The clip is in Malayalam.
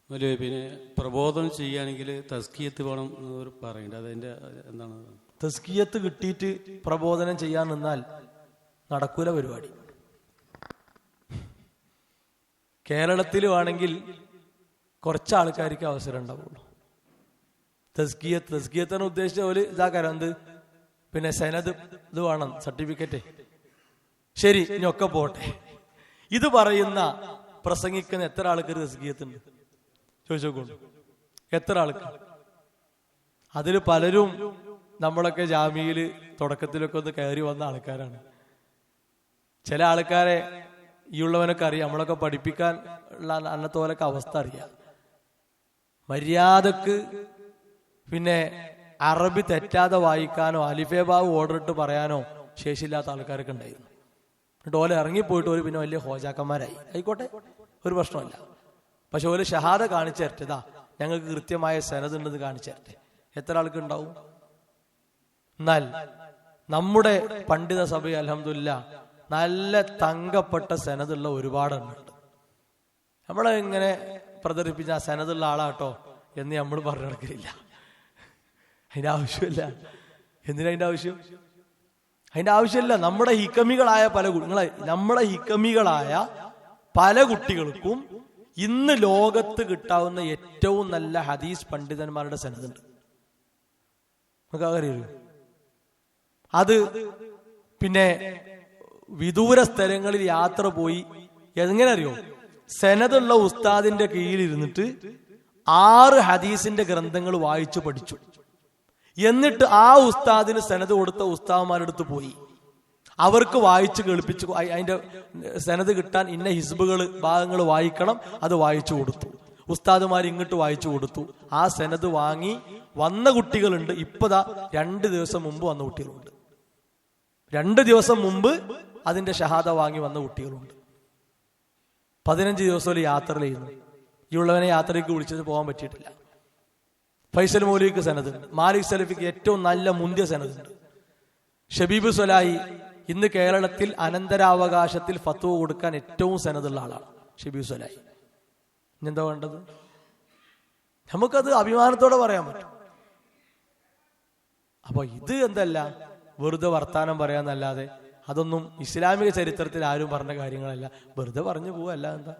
ഒരു പിന്നെ പ്രബോധനം ചെയ്യുകയാണെങ്കിൽ തസ്കിയത്ത് വേണം എന്ന് പറയുന്നുണ്ട്. അതിന്റെ എന്താണ്? തസ്കിയത്ത് കിട്ടിയിട്ട് പ്രബോധനം ചെയ്യാൻ നിന്നാൽ നടക്കൂല പരിപാടി. കേരളത്തിൽ വേണമെങ്കിൽ കുറച്ച് ആൾക്കാർക്ക് അവസരം ഉണ്ടാവുള്ളൂ. തസ്കിയത്തിന് ഉദ്ദേശിച്ച പോലെ ഇതാക്കാരം എന്ത് പിന്നെ സെനത് ഇത് വേണം, സർട്ടിഫിക്കറ്റ്. ശരി, ഇനിയൊക്കെ പോട്ടെ. ഇത് പറയുന്ന പ്രസംഗിക്കുന്ന എത്ര ആൾക്കാർ തസ്കിയത്തുണ്ട് ചോദിച്ചോക്കോളൂ. എത്ര ആൾക്കാർ? അതിൽ പലരും നമ്മളൊക്കെ ജാമ്യയിൽ തുടക്കത്തിലൊക്കെ ഒന്ന് കയറി വന്ന ആൾക്കാരാണ്. ചില ആൾക്കാരെ ഈ ഉള്ളവനൊക്കെ അറിയാം, നമ്മളൊക്കെ പഠിപ്പിക്കാൻ ഉള്ള അന്നത്തോലൊക്കെ അവസ്ഥ അറിയാം. മര്യാദക്ക് പിന്നെ അറബി തെറ്റാതെ വായിക്കാനോ അലിഫേ ബാബു ഓർഡർ ഇട്ട് പറയാനോ ശേഷിയില്ലാത്ത ആൾക്കാരൊക്കെ ഉണ്ടായിരുന്നു. എന്നിട്ട് ഓല ഇറങ്ങിപ്പോയിട്ട് ഒരു പിന്നെ വലിയ ഹോജാക്കന്മാരായി. ആയിക്കോട്ടെ, ഒരു പ്രശ്നമല്ല. പക്ഷെ ഓല് ഷഹാദ കാണിച്ചു തരട്ടതാ, ഞങ്ങൾക്ക് കൃത്യമായ സനദ് ഉണ്ടെന്ന് കാണിച്ചു തരട്ടെ. എത്ര ആൾക്ക് ഉണ്ടാവും? എന്നാൽ നമ്മുടെ പണ്ഡിത സഭയിൽ അൽഹംദുലില്ലാ നല്ല തങ്കപ്പെട്ട സനദുള്ള ഒരുപാടെണ്ണുണ്ട്. നമ്മളെ ഇങ്ങനെ പ്രചരിപ്പിച്ച ആ സനദുള്ള ആളാട്ടോ എന്ന് നമ്മൾ പറഞ്ഞു നടക്കില്ല. അതിന്റെ ആവശ്യമില്ല. എന്തിനാ അതിന്റെ ആവശ്യം? അതിന്റെ ആവശ്യമില്ല. നമ്മുടെ ഹിക്കമികളായ പല കുട്ടികൾക്കും ഇന്ന് ലോകത്ത് കിട്ടാവുന്ന ഏറ്റവും നല്ല ഹദീസ് പണ്ഡിതന്മാരുടെ സനദുണ്ട്. നമുക്ക് അറിയില്ല. അത് പിന്നെ വിദൂര സ്ഥലങ്ങളിൽ യാത്ര പോയി എങ്ങനെ അറിയോ? സനദുള്ള ഉസ്താദിന്റെ കീഴിലിരുന്നിട്ട് 6 ഹദീസിന്റെ ഗ്രന്ഥങ്ങൾ വായിച്ചു പഠിച്ചു. എന്നിട്ട് ആ ഉസ്താദിന് സനദ് കൊടുത്ത ഉസ്താദ്മാരെടുത്ത് പോയി അവർക്ക് വായിച്ച് കേൾപ്പിച്ചു. അതിന്റെ സനദ് കിട്ടാൻ ഇന്ന ഹിസ്ബുകൾ ഭാഗങ്ങൾ വായിക്കണം, അത് വായിച്ചു കൊടുത്തു. ഉസ്താദുമാർ ഇങ്ങോട്ട് വായിച്ചു കൊടുത്തു. ആ സനദ് വാങ്ങി വന്ന കുട്ടികളുണ്ട്. ഇപ്പതാ 2 ദിവസം മുമ്പ് വന്ന കുട്ടികളുണ്ട്. 2 ദിവസം മുമ്പ് അതിന്റെ ഷഹാദ വാങ്ങി വന്ന കുട്ടികളുണ്ട്. 15 ദിവസം യാത്ര ചെയ്യുന്നു. ഈ ഉള്ളവനെ യാത്രയ്ക്ക് വിളിച്ചത് പോകാൻ പറ്റിയിട്ടില്ല. ഫൈസൽ മൗലവിക്ക് സനദുണ്ട്. മാലിക് സലഫിക്ക് ഏറ്റവും നല്ല മുന്തിയ സനദുണ്ട്. ഷബീബ് സ്വലാഹി ഇന്ന് കേരളത്തിൽ അനന്തരാവകാശത്തിൽ ഫത്വ കൊടുക്കാൻ ഏറ്റവും സനദുള്ള ആളാണ് ഷബീബ് സ്വലാഹി. എന്താ വേണ്ടത്? നമുക്കത് അഭിമാനത്തോടെ പറയാൻ പറ്റും. അപ്പൊ ഇത് എന്തല്ല, വെറുതെ വർത്താനം പറയാന്നല്ലാതെ അതൊന്നും ഇസ്ലാമിക ചരിത്രത്തിൽ ആരും പറഞ്ഞ കാര്യങ്ങളല്ല. വെറുതെ പറഞ്ഞു പോവല്ല. എന്താ